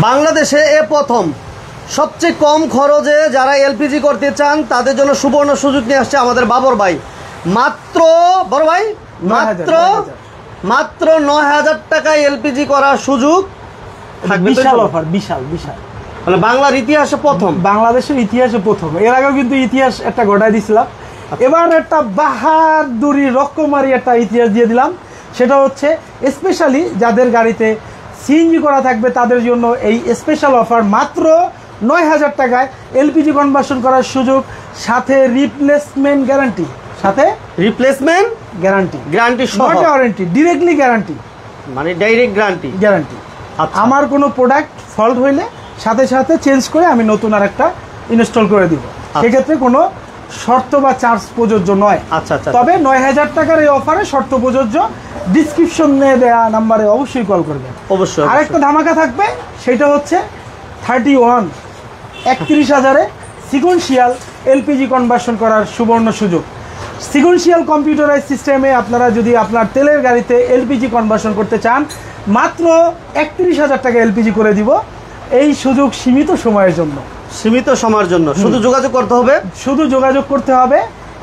বাংলাদেশে এ প্রথম সবচেয়ে কম খরচে যারা এলপিজি করতে চান তাদের জন্য সুবর্ণ সুযোগ নিয়ে আসছে আমাদের বাবর ভাই। মাত্র বড় ভাই মাত্র ৯,০০০ টাকায় এলপিজি করার সুযোগ থাকবে। বিশাল অফার, বিশাল বিশাল। মানে বাংলার ইতিহাসে প্রথম, বাংলাদেশের ইতিহাসে প্রথম। এর আগেও কিন্তু ইতিহাস একটা ঘটাই দিছিলাম, এবার একটা বাহাদুরি রকমারি একটা ইতিহাস দিয়ে দিলাম। সেটা হচ্ছে স্পেশালি যাদের গাড়িতে সিএনজি করা থাকবে তাদের জন্য এই স্পেশাল অফার। মাত্র ৯,০০০ টাকায় এলপিজি কনভার্সন করার সুযোগ, সাথে রিপ্লেসমেন্ট গ্যারান্টি, সাথে রিপ্লেসমেন্ট গ্যারান্টি, গ্যারান্টি সহ, নট ওয়ারেন্টি, ডিরেক্টলি গ্যারান্টি, মানে ডাইরেক্ট গ্যারান্টি। আমার কোনো প্রোডাক্ট ফল্ট হইলে সাথে সাথে চেঞ্জ করে আমি নতুন আর একটা ইনস্টল করে দিব। সেক্ষেত্রে কোনো শর্ত বা চার্জ প্রযোজ্য নয়। আচ্ছা, তবে ৯,০০০ টাকার এই অফারে শর্ত প্রযোজ্য। ডিসক্রিপশনে দেওয়া নাম্বারে অবশ্যই কল করবেন। অবশ্যই। আরেকটা ধামাকা থাকবে, সেটা হচ্ছে 31,000-এ সিকোয়েন্সিয়াল এলপিজি কনভার্সন করার সুবর্ণ সুযোগ। সিকোয়েন্সিয়াল কম্পিউটারাইজ সিস্টেমে আপনারা যদি আপনার তেলের গাড়িতে এলপিজি কনভার্সন করতে চান, মাত্র 31,000 টাকা এলপিজি করে দিব। এই সুযোগ সীমিত সময়ের জন্য, শুধু যোগাযোগ করতে হবে।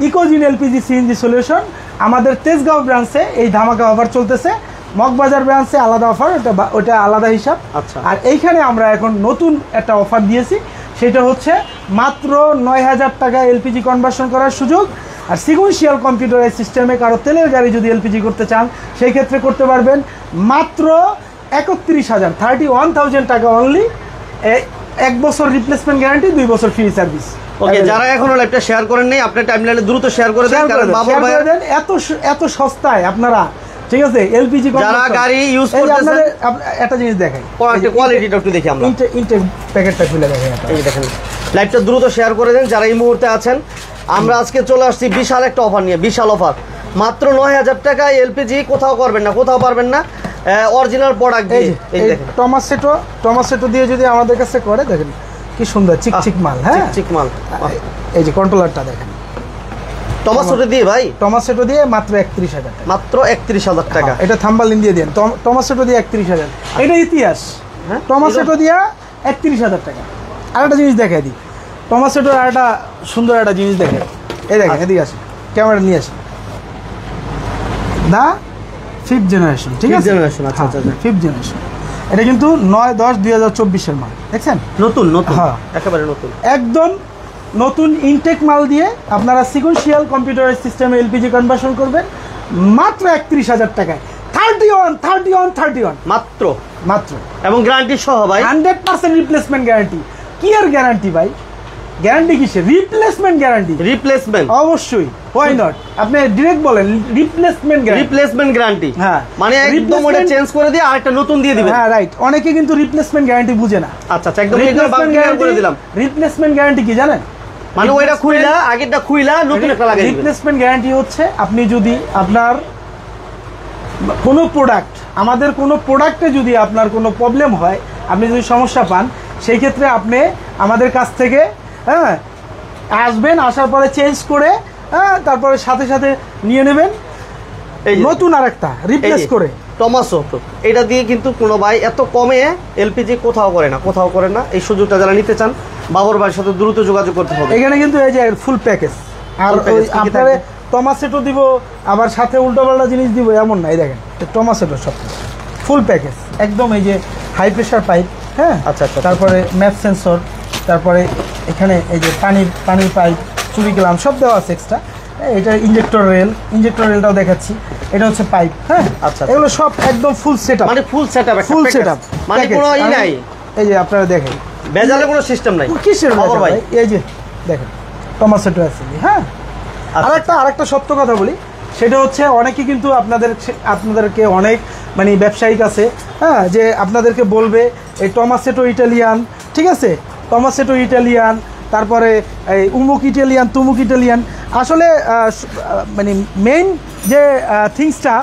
ইকোজিন এলপিজি সিএনজি সলিউশন আমাদের তেজগাঁও ব্রাঞ্চে এই ধামাকা অফার চলতেছে। মগবাজার ব্রাঞ্চে আলাদা অফার, ওটা আলাদা হিসাব। আচ্ছা। আর এইখানে আমরা এখন নতুন একটা অফার দিয়েছি, সেটা হচ্ছে মাত্র ৯,০০০ টাকা এলপিজি কনভার্সন করার সুযোগ। আর সিকোয়েন্সিয়াল কম্পিউটারাইজ সিস্টেমে কারো তেলের গাড়ি যদি এলপিজি করতে চান সেই ক্ষেত্রে করতে পারবেন মাত্র 31,000 টাকা অনলি। 1 বছর রিপ্লেসমেন্ট গ্যারান্টি, 2 বছর ফ্রি সার্ভিস। ওকে, যারা এখনো লাইভটা শেয়ার করেন নাই আপনার টাইমলাইনে দ্রুত শেয়ার করে দেন, কারণ বাবর ভাই এত সস্তায় আপনারা, ঠিক আছে, এলপিজি যারা গাড়ি ইউজ করতেছেন। একটা জিনিস দেখাই, কোয়ালিটিটা একটু দেখি আমরা। ইনটেক প্যাকেটটা খুলে দেখাই। এই দেখেন, লাইভটা দ্রুত শেয়ার করে দেন যারা এই মুহূর্তে আছেন। আমরা আজকে চলে আসছি বিশাল একটা অফার নিয়ে, বিশাল অফার। মাত্র ৯,০০০ টাকায় এলপিজি কোথাও করবেন না, কোথাও পারবেন না, অরিজিনাল প্রোডাক্ট দিয়ে। এই দেখেন, টমাসেটো দিয়ে যদি আমাদের কাছে করে, দেখেন কি সুন্দর চিকচিক মাল। হ্যাঁ, চিকচিক মাল। এই যে কন্ট্রোলারটা দেখেন, টমাসেটো দিয়ে ভাই, টমাসেটো দিয়ে মাত্র 31,000 টাকা। মাত্র 31,000 টাকা। এটা থাম্বালিন দিয়ে দেন, টমাসেটো দিয়ে 31,000। এটা ইতিহাস। হ্যাঁ, টমাসেটো দিয়ে 31,000 টাকা। আর একটা জিনিস দেখাই দিই, টমাসেটোর আর একটা সুন্দর একটা জিনিস দেখেন। এই দেখেন, এদিকে আসেন, ক্যামেরা নিয়ে আসেন। দা 5th জেনারেশন, ঠিক আছে, 5th জেনারেশন। এটা কিন্তু 9/10/2024 মাল, দেখছেন, নতুন। হ্যাঁ, একেবারে নতুন, একদম নতুন ইনটেক মাল দিয়ে আপনারা সিকোয়েন্সিয়াল কম্পিউটারাইজ সিস্টেমে এলপিজি কনভার্সন করবেন মাত্র 31,000 টাকায়। 31 মাত্র, এবং গ্যারান্টি সহ ভাই, 100% রিপ্লেসমেন্ট গ্যারান্টি। কি আর গ্যারান্টি ভাই, গ্যারান্টি কিসে? Replacement guarantee. রিপ্লেসমেন্ট অবশ্যই, হোয়াই নট, আপনি ডাইরেক্ট বলেন রিপ্লেসমেন্ট গ্যারান্টি। হ্যাঁ, মানে একদম ওটা চেঞ্জ করে দিয়ে আরেকটা নতুন দিয়ে দিবেন। হ্যাঁ, রাইট। অনেকে কিন্তু রিপ্লেসমেন্ট গ্যারান্টি বুঝে না। আচ্ছা, একদম ক্লিয়ার করে দিলাম। রিপ্লেসমেন্ট গ্যারান্টি কি জানেন? মানে ওইটা খুইলা, আগেরটা খুইলা নতুন একটা লাগাই দিবেন। রিপ্লেসমেন্ট গ্যারান্টি হচ্ছে আপনি যদি আপনার কোনো প্রোডাক্ট, আমাদের কোনো প্রোডাক্টে যদি আপনার কোনো প্রবলেম হয়, আপনি যদি সমস্যা পান, সেই ক্ষেত্রে আপনি আমাদের কাছ থেকে আসবেন, আসার পরে চেঞ্জ করে তারপরে সাথে সাথে নিয়ে নেবেন নতুন আরেকটা রিপ্লেস করে। টমাসেটো এটা দিয়ে কিন্তু কোনো ভাই এত কমে এলপিজি কোথাও করে না। এই সুযোগটা যারা নিতে চান, বাবর ভাইয়ের সাথে দ্রুত যোগাযোগ করতে হবে। এখানে কিন্তু এই যে ফুল প্যাকেজ, আর আপনারা টমাসেটো দিব, আবার সাথে উল্টোপাল্টা জিনিস দিব এমন না। এই দেখেন, টমাসেটো সব ফুল প্যাকেজ একদম। এই যে হাই প্রেশার পাইপ, হ্যাঁ, আচ্ছা, তারপরে ম্যাপ সেন্সর, তারপরে এখানে এই যে পানির পাইপ, চুরিকেলাম সব দেওয়া আছে এক্সট্রা। এটা ইঞ্জেক্টর রেলটাও দেখাচ্ছি। এটা হচ্ছে পাইপ। হ্যাঁ, আচ্ছা, এগুলো সব একদম ফুল সেটআপ, মানে ফুল সেটআপ, মানে কোনো ই নাই। এই যে আপনারা দেখেন, বেজালে কোনো সিস্টেম নাই। কিসের বেজাল ভাই? এই যে দেখেন, টমাসেটো আছে। হ্যাঁ, আরেকটা সত্য কথা বলি, সেটা হচ্ছে অনেকে কিন্তু আপনাদেরকে অনেক মানে ব্যবসায়িক আছে, হ্যাঁ, যে আপনাদেরকে বলবে এই টমাসেটো ইটালিয়ান, ঠিক আছে, টমাসেটো ইটালিয়ান, তারপরে এই উমুক ইটালিয়ান, তুমুক ইটালিয়ান। আসলে মানে মেইন যে থিংসটা,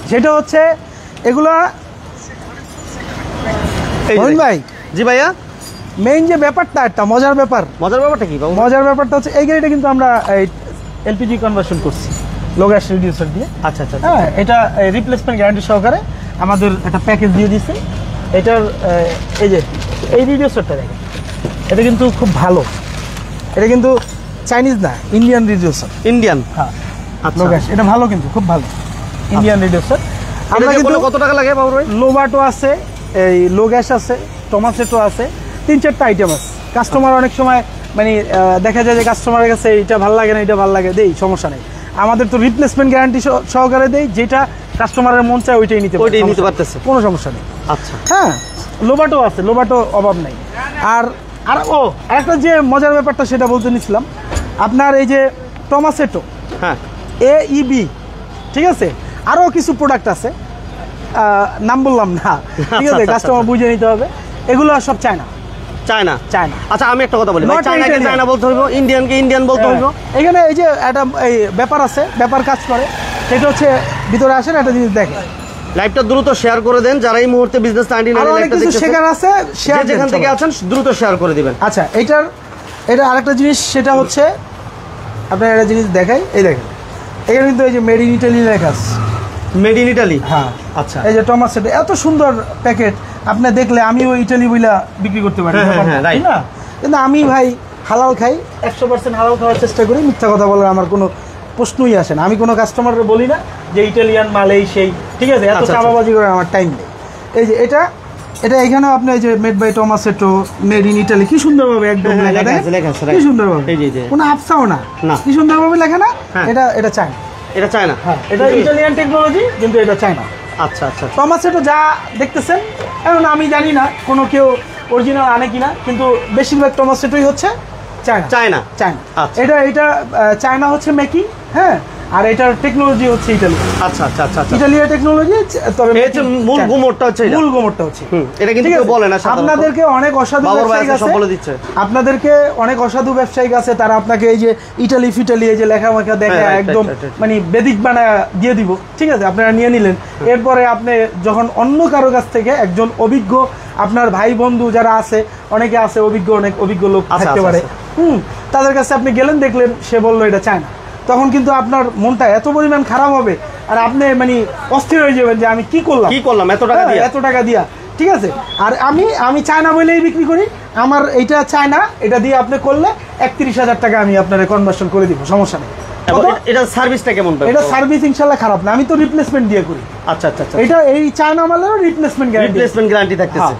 সেটা হচ্ছে এগুলা ভাই। জি ভাইয়া, মেইন যে ব্যাপারটা, একটা মজার ব্যাপারটা কি? মজার ব্যাপারটা হচ্ছে এই গাড়িটা কিন্তু আমরা এলপিজি কনভার্সন করছি লো গ্যাস রিডিউসার দিয়ে। আচ্ছা, হ্যাঁ, এটা রিপ্লেসমেন্ট গ্যারান্টি সহকারে আমাদের একটা প্যাকেজ দিয়ে দিচ্ছে। এটার এই যে এই রিডিউসারটা দেখেন, এটা কিন্তু খুব ভালো। এটা কিন্তু চাইনিজ না, ইন্ডিয়ান রিডিউসার। ইন্ডিয়ান, হ্যাঁ আচ্ছা। লো গ্যাস, এটা ভালো কিন্তু খুব ভালো ইন্ডিয়ান রিডিউসার। আমরা কিন্তু কত টাকা লাগে বাবুর ভাই? লোবাটো আছে, এই লো গ্যাস আছে, টমাসেটো আছে, 3-4টা আইটেম আছে। কাস্টমার অনেক সময় মানে দেখা যায় যে কাস্টমারের কাছে এটা ভালো লাগে না, এটা ভালো লাগে, দেই, সমস্যা নেই। আমাদের তো রিপ্লেসমেন্ট গ্যারান্টি সহকারে দেই, যেটা কাস্টমারের মন চায় ওইটাই নিতে পারতেছে, কোনো সমস্যা নেই। আচ্ছা, হ্যাঁ লোবাটো আছে, লোবাটো অভাব নাই। আর আর একটা যে মজার ব্যাপারটা সেটা বলতে নিছিলাম, আপনার এই যে টমাসেটো, হ্যাঁ, AEB, ঠিক আছে, আরও কিছু প্রোডাক্ট আছে, নাম বললাম না, ঠিক আছে, কাস্টমার বুঝে নিতে হবে। এগুলো সব চায়না। China, China. আচ্ছা আমি একটা কথা বলি, চায়নাকে চায়না বলতে হইব, ইন্ডিয়ানকে ইন্ডিয়ান বলতে হইব। এখানে এই যে একটা এই ব্যাপার আছে, ব্যাপার কাজ করে, সেটা হচ্ছে ভিতরে আসেন একটা জিনিস দেখে। লাইভটা দ্রুত শেয়ার করে দেন, যারা এই মুহূর্তে বিজনেস 99 অনেক কিছু শেখার আছে, শেয়ার যেখান থেকে আছেন দ্রুত শেয়ার করে দিবেন। আচ্ছা, এটা আরেকটা জিনিস, সেটা হচ্ছে আপনার একটা জিনিস দেখাই, এই দেখেন, এখানে কিন্তু এই যে মেড ইন ইটালি লেখা আছে, মেড ইন ইটালি। হ্যাঁ, আচ্ছা, এই যে টমাসেটো এত সুন্দর প্যাকেট, আপনি দেখলে আমিও ইটালি বইলা বিক্রি করতে পারি, তাই না? কিন্তু আমি ভাই হালাল খাই, 100% হালাল খাওয়ার চেষ্টা করি, মিথ্যা কথা বলার আমার কোনো প্রশ্নই আসে না। আমি কোনো কাস্টমারের বলি না যে ইটালিয়ান মাল এই সেই, ঠিক আছে, এত চাপাবাজি করে আমার টাইম নেই। এই যে এটা এখানেও আপনি এই যে মেড বাই টমাসেটো, মেড ইন ইটালি, কি সুন্দরভাবে একদম লেখা আছে, কি সুন্দরভাবে, কোনো আফসাও না, কি সুন্দরভাবে লেখা না। এটা চায়না, এটা চায়না, হ্যাঁ, এটা ইটালিয়ান টেকনোলজি, কিন্তু এটা চায়না। আচ্ছা আচ্ছা, টমাসেটো যা দেখতেছেন, এখন আমি জানি না কোনো কেউ অরিজিনাল আনে কিনা, কিন্তু বেশিরভাগ টমাসেটোই হচ্ছে চায়না। চায়না, এটা চায়না হচ্ছে মেকিং, হ্যাঁ, আর এটার টেকনোলজি হচ্ছে ইটালি। আচ্ছা আচ্ছা আচ্ছা, ইটালিয়ান টেকনোলজি, তবে মূল গোমরটা হচ্ছে, এটা কিন্তু কেউ বলে না। আপনাদেরকে অনেক অসাধু ব্যবসায়ী আছে, আপনাদেরকে অনেক অসাধু ব্যবসায়ী আছে, তারা আপনাকে এই যে ইটালি ফিটালি এই যে লেখামাখা দেখে একদম মানে বেদিক বানায় দিয়ে দিব, ঠিক আছে, আপনারা নিয়ে নিলেন। এরপরে আপনি যখন অন্য কারো কাছ থেকে একজন অভিজ্ঞ, আপনার ভাই বন্ধু যারা আছে, অনেকে আছে অভিজ্ঞ, অনেক অভিজ্ঞ লোক থাকতে পারে, তাদের কাছে আপনি গেলেন, দেখলেন সে বললো এটা চায়না, তখন কিন্তু আপনার মনটা এত পরিমাণ খারাপ হবে, আর আপনি মানে অস্থির হয়ে যাবেন যে আমি কি করলাম এত টাকা দিয়া, ঠিক আছে। আর আমি চায়না বলেই বিক্রি করি, আমার এইটা চায়না, এটা দিয়ে আপনি করলে 31,000 টাকা আমি আপনার কনভার্সন করে দিব, সমস্যা নেই। এটা সার্ভিসটা কেমন? এটা সার্ভিস ইনশাআল্লাহ খারাপ না, আমি তো রিপ্লেসমেন্ট দিয়ে করি। আচ্ছা আচ্ছা, এটা এই চায়না মালের রিপ্লেসমেন্ট গ্যারান্টি থাকতেছে,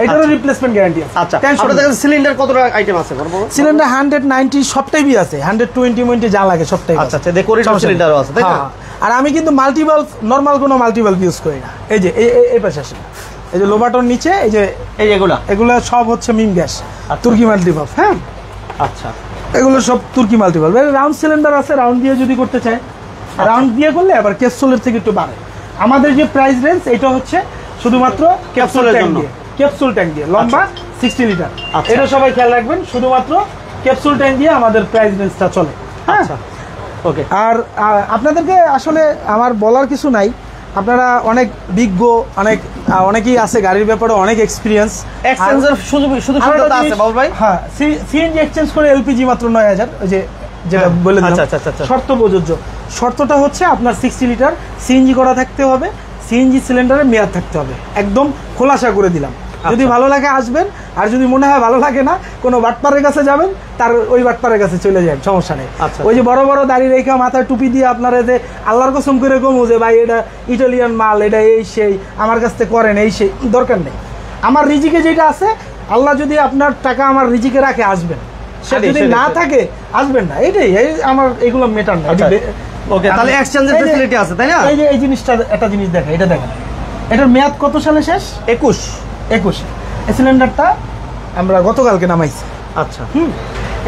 এটারও রিপ্লেসমেন্ট গ্যারান্টি আছে। আচ্ছা, আপনাদের কাছে সিলিন্ডার কত আইটেম আছে? সিলিন্ডার 190 সব টাইপই আছে, 120 যা লাগে সব টাইপ। আচ্ছা আচ্ছা, ডেকোরেটর সিলিন্ডারও আছে, তাই না? আর আমি কিন্তু মাল্টিভালভ, নরমাল কোনো মাল্টিভালভ ইউজ করি না। এই যে এই পাশে আসে, এই যে লোবাটোর নিচে এই যে এগুলো সব হচ্ছে মিম গ্যাস, তুর্কি মাল্টিভালভ। হ্যাঁ, আচ্ছা, এগুলো সব তুর্কি মাল্টিভালভ। রাউন্ড সিলিন্ডার আছে, রাউন্ড দিয়ে যদি করতে চায়, রাউন্ড দিয়ে করলে আবার ক্যাপসুলের থেকে একটু বাড়ে। আমাদের যে প্রাইস রেঞ্জ, এটা হচ্ছে শুধুমাত্র ক্যাপসুলের জন্য, ক্যাপসুল ট্যাঙ্ক দিয়ে, লম্বা 60 লিটার। এটা সবাই খেয়াল রাখবেন, শুধুমাত্র ক্যাপসুল ট্যাঙ্ক দিয়ে আমাদের প্রাইস রেঞ্জটা চলে। আচ্ছা, ওকে। আর আপনাদেরকে আসলে আমার বলার কিছু নাই, আপনারা অনেক বিজ্ঞ, অনেকেই আছে গাড়ির ব্যাপারে, অনেক এক্সপিরিয়েন্স। এক্সচেঞ্জের শুধু আছে বাবু ভাই। হ্যাঁ, সিএনজি এক্সচেঞ্জ করে এলপিজি মাত্র 9,000, ওই যে যেটা বলে দিলাম। শর্ত প্রযোজ্য, শর্তটা হচ্ছে আপনার 60 লিটার সিএনজি করা থাকতে হবে, সিএনজি সিলিন্ডারের মেয়াদ থাকতে হবে, একদম খোলাসা করে দিলাম। যদি ভালো লাগে আসবেন, আর যদি মনে হয় ভালো লাগে না, কোনো বাটপারের কাছে যাবেন, তার ওই বাটপারের কাছে চলে যাবেন, সমস্যা নেই। ওই যে বড় বড় দাড়ি রেখা মাথায় টুপি দিয়ে আপনারা যে আল্লাহর কসম করে কমু যে ভাই এটা ইটালিয়ান মাল, এটা এই সেই, আমার কাছ থেকে করেন, এই সেই, দরকার নেই। আমার রিজিকে যেটা আছে, আল্লাহ যদি আপনার টাকা আমার রিজিকে রাখে, আসবেন, যদি না থাকে আসবেন না, এইটাই আমার এগুলো মেটার না। ওকে, তাহলে এক্সচেঞ্জের ফ্যাসিলিটি আছে, তাই না? এই যে এই জিনিসটা, একটা জিনিস দেখেন, এটা দেখেন, এটার মেয়াদ কত সালে শেষ? 21। এই সিলিন্ডারটা আমরা গতকালকে নামাইছি। আচ্ছা,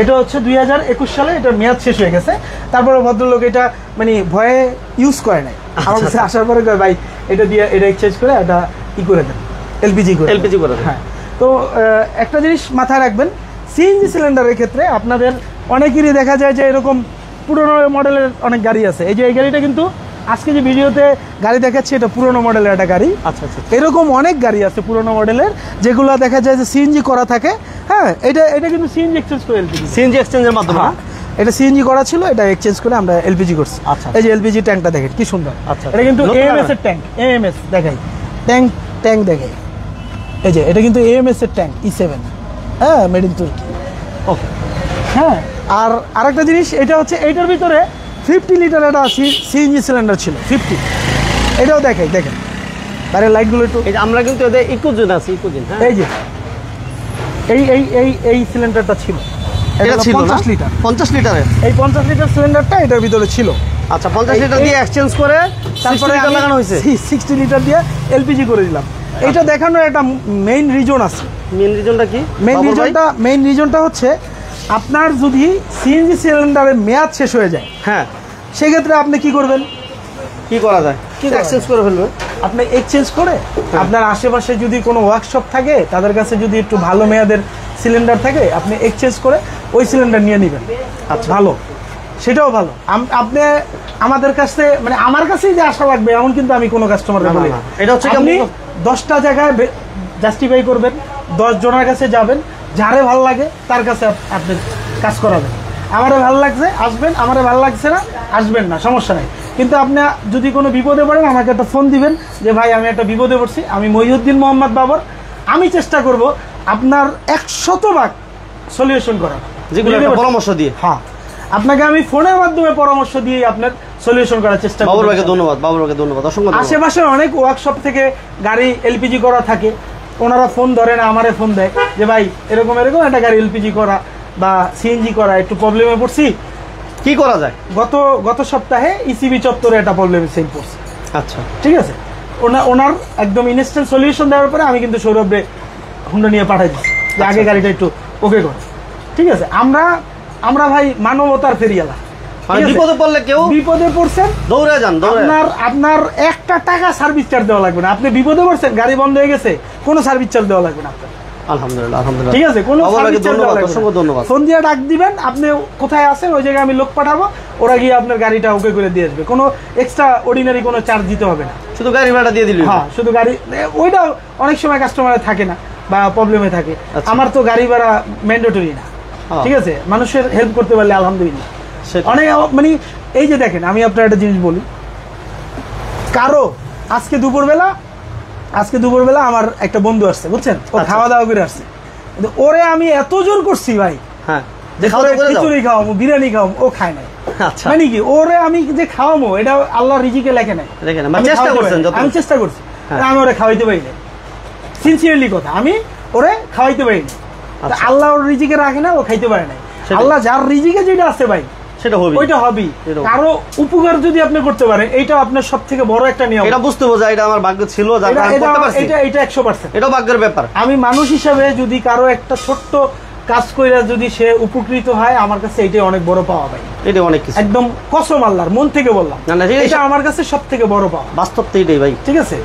এটা হচ্ছে 2021 সালে এটার মেয়াদ শেষ হয়ে গেছে। তারপরে ভদ্রলোক এটা মানে ভয়ে ইউজ করে নাই, আমার কাছে আসার পরে কয় ভাই এটা দিয়ে এটা এক্সচেঞ্জ করে এটা কি করে দেন, এলপিজি করে। হ্যাঁ, তো একটা জিনিস মাথায় রাখবেন, সিএনজি সিলিন্ডারের ক্ষেত্রে আপনাদের অনেকেরই দেখা যায় যে এরকম পুরনো মডেলের অনেক গাড়ি আছে। এই যে এই গাড়িটা কিন্তু আজকে যে ভিডিওতে গাড়ি দেখাচ্ছি, এটা পুরনো মডেলের একটা গাড়ি। আচ্ছা আচ্ছা, এরকম অনেক গাড়ি আছে পুরনো মডেলের, যেগুলো দেখা যায় যে সিএনজি করা থাকে। হ্যাঁ, এটা কিন্তু সিএনজি এক্সচেঞ্জ করে এলপিজি, সিএনজি এক্সচেঞ্জের মাধ্যমে। এটা সিএনজি করা ছিল, এটা এক্সচেঞ্জ করে আমরা এলপিজি করছি। আচ্ছা, এই যে এলপিজি ট্যাঙ্কটা দেখেন কি সুন্দর। আচ্ছা, এটা কিন্তু এএমএস এর ট্যাঙ্ক, এএমএস দেখাই, ট্যাঙ্ক দেখাই, এই যে এটা কিন্তু এএমএস এর ট্যাঙ্ক E7, হ্যাঁ, মেড ইন তুর্কি। ওকে, হ্যাঁ, আর আরেকটা জিনিস, এটা হচ্ছে এইটার ভিতরে 50 লিটার একটা সিএনজি সিলিন্ডার ছিল, 50। এটাও দেখেন বাইরে লাইটগুলো একটু, এই যে আমরা কিন্তু এদের ইকোজিন আছে, ইকোজিন, হ্যাঁ, এই যে এই সিলিন্ডারটা ছিল, এটা ছিল 50 লিটার, 50 লিটারের। এই 50 লিটার সিলিন্ডারটা এটার ভিতরে ছিল। আচ্ছা, 50 লিটার দিয়ে এক্সচেঞ্জ করে তারপরে 60 লিটার লাগানো হয়েছে। 60 লিটার দিয়ে এলপিজি করে দিলাম। এটা দেখানোর একটা মেইন রিজন আছে। মেইন রিজনটা কি? মেইন রিজনটা হচ্ছে আপনার যদি সিএনজি সিলিন্ডারের মেয়াদ শেষ হয়ে যায়, হ্যাঁ, সেক্ষেত্রে আপনি কি করবেন? কি করা যায়? এক্সচেঞ্জ করে ফেলবে। আপনি এক্সচেঞ্জ করে আপনার আশেপাশে যদি কোনো ওয়ার্কশপ থাকে, তাদের কাছে যদি একটু ভালো মেয়াদের সিলিন্ডার থাকে, আপনি এক্সচেঞ্জ করে ওই সিলিন্ডার নিয়ে নেবেন। আচ্ছা, ভালো, সেটাও ভালো। আপনি আমাদের কাছে, মানে আমার কাছেই যে আশা লাগবে এমন কিন্তু আমি কোনো কাস্টমারকে বলি না। এটা হচ্ছে আপনি 10টা জায়গায় জাস্টিফাই করবেন, 10 জনের কাছে যাবেন, যারে ভালো লাগে তার কাছে আপনি কাজ করাবেন। আমারে ভালো লাগছে আসবেন, আমারে ভালো লাগছে না আসবেন না, সমস্যা নেই। কিন্তু আপনি যদি কোনো বিপদে পড়েন আমাকে একটা ফোন দিবেন যে ভাই আমি একটা বিপদে পড়ছি, আমি মহিউদ্দিন মোহাম্মদ বাবর, আমি চেষ্টা করব আপনার 100% সলিউশন করার, যেগুলো একটা পরামর্শ দিয়ে। হ্যাঁ, আপনাকে আমি ফোনের মাধ্যমে পরামর্শ দিয়ে আপনার সলিউশন করার চেষ্টা করব। বাবুর ভাইকে ধন্যবাদ, বাবুর ভাইকে ধন্যবাদ, অসংখ্য ধন্যবাদ। আশেপাশে অনেক ওয়ার্কশপ থেকে গাড়ি এলপিজি করা থাকে, ওনারা ফোন ধরে না, আমারে ফোন দেয় যে ভাই এরকম একটা গাড়ি এলপিজি করা বা সিএনজি করা, একটু প্রবলেমে পড়ছি, কি করা যায়? গত সপ্তাহে ইসিবি চত্বরে একটা প্রবলেমে সেল পড়ছে। আচ্ছা, ঠিক আছে, ওনার একদম ইনস্ট্যান্ট সলিউশন দেওয়ার পরে আমি কিন্তু সৌরভে হুন্ডা নিয়ে পাঠাই দিচ্ছি যে আগে গাড়িটা একটু ওকে করে। ঠিক আছে, আমরা ভাই মানবতার ফেরিয়ালা। মানে বিপদে পড়লে কেউ বিপদে পড়ছেন দৌড়ে যান, আপনার একটা টাকা সার্ভিস চার্জ দেওয়া লাগবে না। আপনি বিপদে পড়ছেন, গাড়ি বন্ধ হয়ে গেছে, কোনো সার্ভিস চার্জ দেওয়া লাগবে না আপনার। আলহামদুলিল্লাহ, ঠিক আছে, কোনো সার্ভিস চার্জ দেওয়া লাগবে না। অসংখ্য ধন্যবাদ। ফোন দিয়ে ডাক দিবেন, আপনি কোথায় আছেন ওই জায়গায় আমি লোক পাঠাবো, ওরা গিয়ে আপনার গাড়িটা ওকে করে দিয়ে আসবে। কোনো এক্সট্রা অর্ডিনারি কোনো চার্জ দিতে হবে না, শুধু গাড়ি ভাড়া দিয়ে দিলি। হ্যাঁ, শুধু গাড়ি, ওইটা অনেক সময় কাস্টমারের থাকে না বা প্রবলেমে থাকে। আমার তো গাড়ি ভাড়া ম্যান্ডেটরি না। ঠিক আছে, মানুষের হেল্প করতে পারলে আলহামদুলিল্লাহ। অনেক মানে এই যে দেখেন, আমি আপনার একটা জিনিস বলি, কারো আজকে দুপুরবেলা আমার একটা বন্ধু আসছে, বুঝছেন, ও খাওয়া দাওয়া করে আসছে, কিন্তু ওরে আমি এত জোর করছি ভাই, হ্যাঁ, খিচুড়ি খাওয়াবো, বিরিয়ানি খাওয়াবো, ও খায় নাই। আচ্ছা, মানে কি, ওরে আমি যে খাওয়াবো এটা আল্লাহর রিজিকে লেখে নাই, আমি চেষ্টা করছি, আমি ওরে খাওয়াইতে পারি না। সিনসিয়ারলি কথা, আমি ওরে খাওয়াইতে পারি না। আল্লাহ ওর রিজিকে রাখে না, ও খাইতে পারে না। আল্লাহ যার রিজিকে যেটা আছে ভাই, সেটা হবে, ওইটা হবে। কারো উপকার যদি আপনি করতে পারেন, এইটা আপনার সবথেকে বড় একটা নিয়ম। এটা বুঝতে বোঝা, এটা আমার ভাগ্য ছিল, এটা 100%। এটা ভাগ্যের ব্যাপার। আমি মানুষ হিসাবে যদি কারো একটা ছোট্ট কাজ কইরা যদি সে উপকৃত হয়, আমার কাছে এটাই অনেক বড় পাওয়া ভাই। এটা অনেক কিছু, একদম কসম আল্লাহর, মন থেকে বললাম, এটা আমার কাছে সবথেকে বড় পাওয়া, বাস্তব তো এটাই ভাই। ঠিক আছে,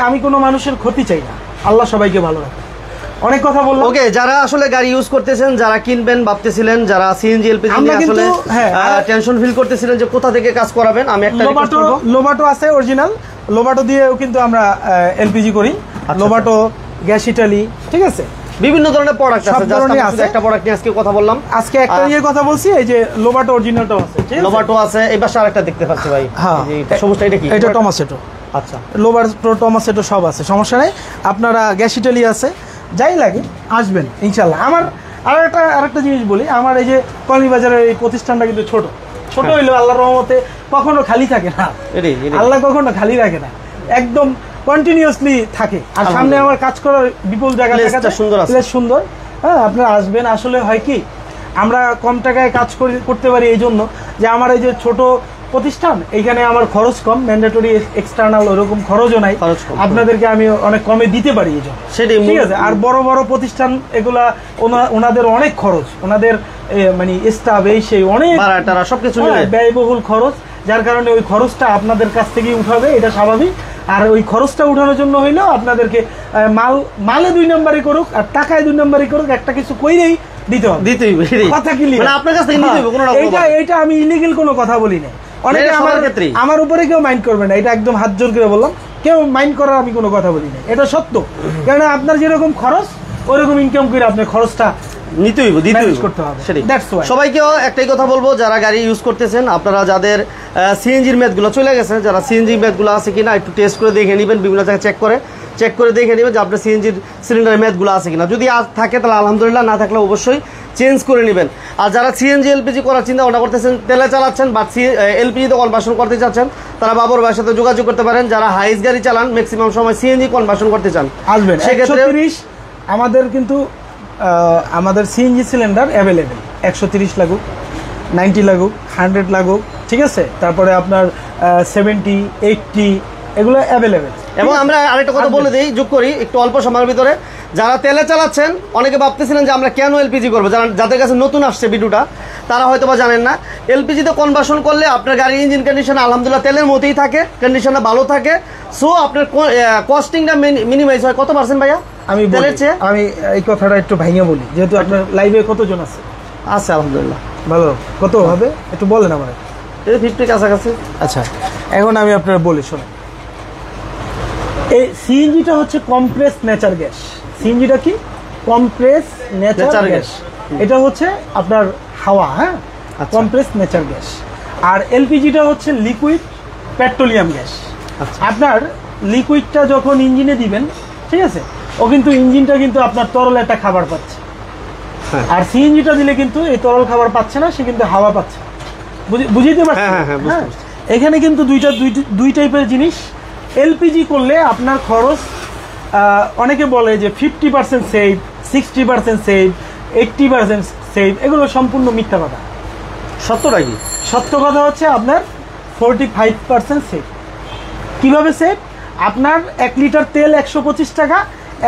আমি কোনো মানুষের ক্ষতি চাই না, আল্লাহ সবাইকে ভালো রাখে। অনেক কথা বললাম। ওকে, যারা আসলে গাড়ি ইউজ করতেছেন, যারা কিনবেন ভাবতেছিলেন, যারা সিএনজি এলপিজি নিয়ে আসলে টেনশন ফিল করতেছিলেন যে কোথা থেকে কাজ করাবেন, আমি একটা রিকোয়েস্ট করব, লোবাটো আছে অরিজিনাল, লোবাটো দিয়েও কিন্তু আমরা এলপিজি করি, লোবাটো, গ্যাস ইটালি, ঠিক আছে, বিভিন্ন ধরনের প্রোডাক্ট আছে। জাস্ট একটা প্রোডাক্ট নিয়ে আজকে কথা বললাম, আজকে একটা নিয়ে কথা বলছি, এই যে লোবাটো অরিজিনালটাও আছে, লোবাটো আছে, এই পাশে আরেকটা দেখতে পাচ্ছি ভাই, এই সবুজটা, এটা কি? এটা টমাসেটো। আচ্ছা, লোবাটো, টমাসেটো সব আছে, সমস্যা নেই। আপনারা গ্যাস ইটালি আছে, যাই লাগে আসবেন ইনশাল্লাহ। আমার আরেকটা জিনিস বলি, আমার এই যে কলমি বাজারের এই প্রতিষ্ঠানটা কিন্তু ছোট হইলেও আল্লাহর রহমতে কখনো খালি থাকে না, আল্লাহ কখনো খালি রাখে না, একদম কন্টিনিউয়াসলি থাকে। আর সামনে আমার কাজ করার বিপুল জায়গা সুন্দর। হ্যাঁ, আপনারা আসবেন। আসলে হয় কি, আমরা কম টাকায় কাজ করতে পারি এই জন্য যে আমার এই যে ছোট প্রতিষ্ঠান, এইখানে আমার খরচ কম, ম্যান্ডেটরি এক্সটার্নাল ওরকম খরচও নাই, আপনাদেরকে আমি অনেক কমে দিতে পারি এই জন্য, ঠিক আছে। আর বড় বড় প্রতিষ্ঠান এগুলা ওনাদের অনেক খরচ, ওনাদের মানে স্টাফ এই সেই অনেক সবকিছু ব্যয়বহুল খরচ, যার কারণে ওই খরচটা আপনাদের কাছ থেকেই উঠাবে, এটা স্বাভাবিক। আর ওই খরচটা উঠানোর জন্য হইলেও আপনাদেরকে মালে 2 নম্বরই করুক আর টাকায় 2 নম্বরই করুক, একটা কিছু কইরেই দিতে হবে, কথা ক্লিয়ার। আপনার কাছ থেকে নিতে হবে, এইটা আমি ইলিগেল কোনো কথা বলি না। অনেকে আমার উপরে কেউ মাইন্ড করবে না, এটা একদম হাত জোর করে বললাম, কেউ মাইন্ড করার আমি কোনো কথা বলি না, এটা সত্য। কারণ আপনার যেরকম খরচ ওরকম ইনকাম করে আপনার খরচটা নিতে হইব, দিতে করতে হবে। সবাইকেও একটাই কথা বলবো, যারা গাড়ি ইউজ করতেছেন, আপনারা যাদের সিএনজির মেয়াদগুলো চলে গেছে, যারা সিএনজি মেয়াদগুলো আছে কিনা একটু টেস্ট করে দেখে নেবেন, বিভিন্ন জায়গায় চেক করে চেক করে দেখে নেবেন যে আপনার সিএনজির সিলিন্ডারের মেয়াদগুলো আছে কিনা। যদি থাকে তাহলে আলহামদুলিল্লাহ, না থাকলে অবশ্যই চেঞ্জ করে নেবেন। আর যারা সিএনজি এলপিজি করার চিন্তা ভাবনা করতেছেন, তেলে চালাচ্ছেন বা এলপিজিতে কনভার্সন করতে চাচ্ছেন, তারা বাবর ভাইয়ের সাথে যোগাযোগ করতে পারেন। যারা হাইস গাড়ি চালান, ম্যাক্সিমাম সময় সিএনজি কনভার্সন করতে চান, আসবেন। সেক্ষেত্রে 130 আমাদের কিন্তু আমাদের সিএনজি সিলিন্ডার অ্যাভেলেবেল। 130 লাগুক, 90 লাগুক, 100 লাগুক, ঠিক আছে। তারপরে আপনার 70, 80 এগুলো অ্যাভেলেবেল। এবং আমরা আরেকটা কথা বলে দিই, যোগ করি একটু অল্প সময়ের ভিতরে, যারা তেলে চালাচ্ছেন, অনেকে ভাবতেছিলেন যে আমরা কেন এলপিজি করবো, যাদের কাছে নতুন আসছে ভিডিওটা তারা হয়তো বা জানেন না। এলপিজিতে কনভার্সন করলে আপনার গাড়ির ইঞ্জিন কন্ডিশন আলহামদুলিল্লাহ তেলের মতোই থাকে, কন্ডিশনটা ভালো থাকে। সো আপনার কস্টিংটা মিনিমাইজ হয় কত %, ভাইয়া? আমি এই কথাটা একটু ভাঙিয়ে বলি, যেহেতু আপনার লাইভে কতজন আছে? আছে আলহামদুলিল্লাহ ভালো। কত হবে একটু বলেন আমার। 50 কাছাকাছি। আচ্ছা, এখন আমি আপনার বলি, শোনেন। এই সিএনজিটা হচ্ছে কমপ্রেস নেচার গ্যাস। সিএনজিটা কি? Compress nature gas. এটা হচ্ছে আপনার হাওয়া, হ্যাঁ, কমপ্রেস নেচার গ্যাস। আর এলপিজিটা হচ্ছে লিকুইড পেট্রোলিয়াম গ্যাস। আপনার লিকুইডটা যখন ইঞ্জিনে দিবেন, ঠিক আছে, ও কিন্তু ইঞ্জিনটা কিন্তু আপনার তরল একটা খাবার পাচ্ছে। আর সিএনজিটা দিলে কিন্তু এই তরল খাবার পাচ্ছে না, সে কিন্তু হাওয়া পাচ্ছে। বুঝতে পারছেন? হ্যাঁ, এখানে কিন্তু দুই টাইপের জিনিস। এলপিজি করলে আপনার খরচ, অনেকে বলে যে 50% সেভ, 60% সেভ, 80% সেভ, এগুলো সম্পূর্ণ মিথ্যা কথা। সত্যটা কি? সত্য কথা হচ্ছে আপনার 45% সেভ। কিভাবে সেভ? আপনার 1 লিটার তেল 125 টাকা,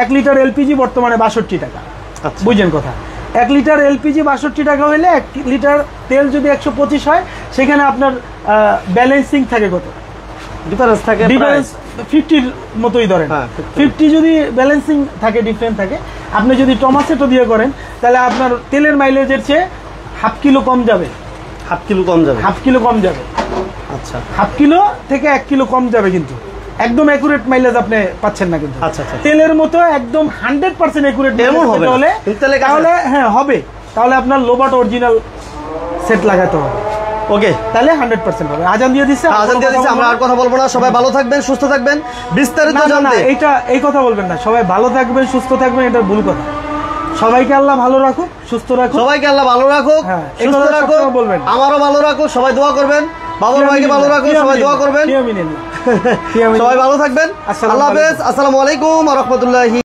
1 লিটার এলপিজি বর্তমানে 62 টাকা। বুঝলেন কথা? 1 লিটার এলপিজি 62 টাকা হলে 1 লিটার তেল যদি 125 হয়, সেখানে আপনার ব্যালেন্সিং থাকে কত? ডিফারেন্স থাকে, ডিফারেন্স 50-র মতোই ধরেন। 50 যদি ব্যালেন্সিং থাকে, ডিফারেন্স থাকে, আপনি যদি টমাসেটো দিয়ে করেন, তাহলে আপনার তেলের মাইলেজের চেয়ে হাফ কিলো কম যাবে। হাফ কিলো কম যাবে? হাফ কিলো কম যাবে। আচ্ছা, হাফ কিলো থেকে 1 কিলো কম যাবে, কিন্তু একদম অ্যাকুরেট মাইলেজ আপনি পাচ্ছেন না কিন্তু। আচ্ছা আচ্ছা, তেলের মতো একদম 100% অ্যাকুরেট এমন হবে হলে, তাহলে হ্যাঁ হবে, তাহলে আপনার লোবাট অরিজিনাল সেট লাগাতে হবে। ওকে, তাহলে 100% হবে। আজান দিয়ে দিচ্ছে, আমরা আর কথা বলবো না। সবাই ভালো থাকবেন, সুস্থ থাকবেন। বিস্তারিত জানতে এই কথা বলবেন না। সবাই ভালো থাকবেন, সুস্থ থাকবেন, এটা ভুল কথা। সবাইকে আল্লাহ ভালো রাখুক, সুস্থ রাখুক। সবাইকে আল্লাহ ভালো রাখুক, সুস্থ রাখুক, বলবেন। আমারও ভালো রাখুক, সবাই দোয়া করবেন। বাবর ভাইকে ভালো রাখুক, সবাই দোয়া করবেন। সবাই ভালো থাকবেন। আল্লাহ হাফেজ। আসসালামু আলাইকুম ওয়া রাহমাতুল্লাহি।